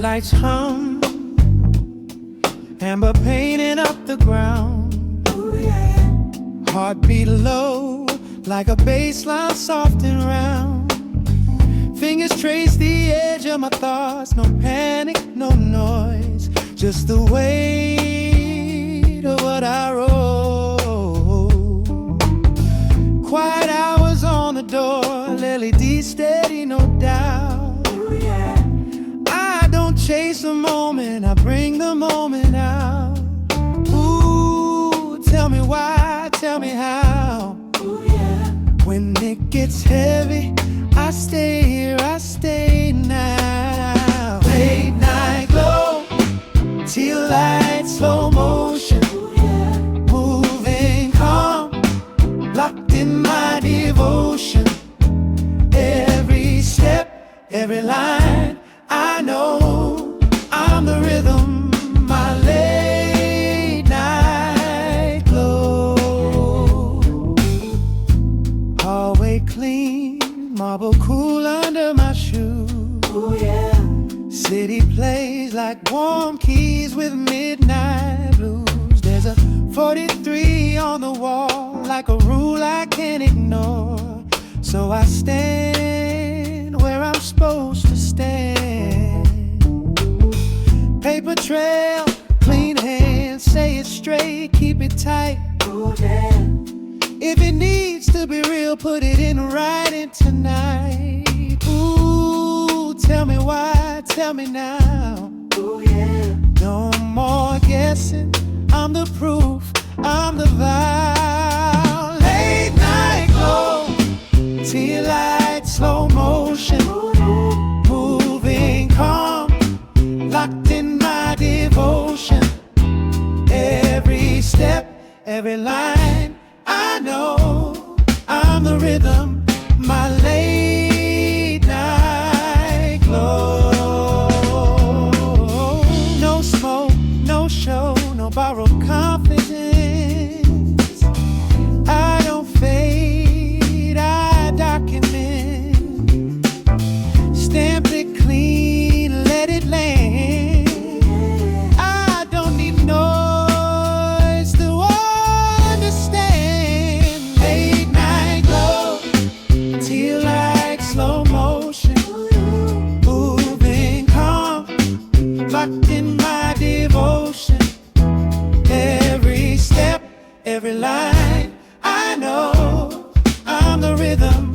Lights hum, amber painting up the ground. Ooh, yeah. Heartbeat low, like a bass line soft and round. Fingers trace the edge of my thoughts. No panic, no noise, just the weight of what I wrote. Quiet hours on the door, LED steady, no doubt. Ooh, yeah. I don't chase the moment, I bring the moment out. Ooh, tell me why, tell me how. Ooh, yeah. When it gets heavy, I stay here, I stay now. Late night glow, teal light, slow motion. Ooh, yeah. Moving calm, locked in my devotion. Every step, every line, I know I'm the rhythm, my late night glow. Hallway clean, marble cool under my shoes. Ooh, yeah. City plays like warm keys with midnight blues. There's a 43 on the wall, like a rule I can't ignore. So I stand where I'm supposed to stand. Paper trail, clean hands, say it straight, keep it tight. Ooh, yeah. If it needs to be real, put it in writing tonight. Ooh, tell me why, tell me now. Ooh, yeah. No more guessing, I'm the proof, I'm the vow. Late night glow, tea light, slow motion. Moving calm, locked in my devotion. Every step, every line, I know I'm the rhythm, my late night glow. No smoke, no show, no borrowed confidence. I don't fade, I document. Stamp it clean, let it land. I don't need noise to understand. Late night glow, teal like slow motion. Moving calm, locked in my devotion. Every step, every line, I know I'm the rhythm,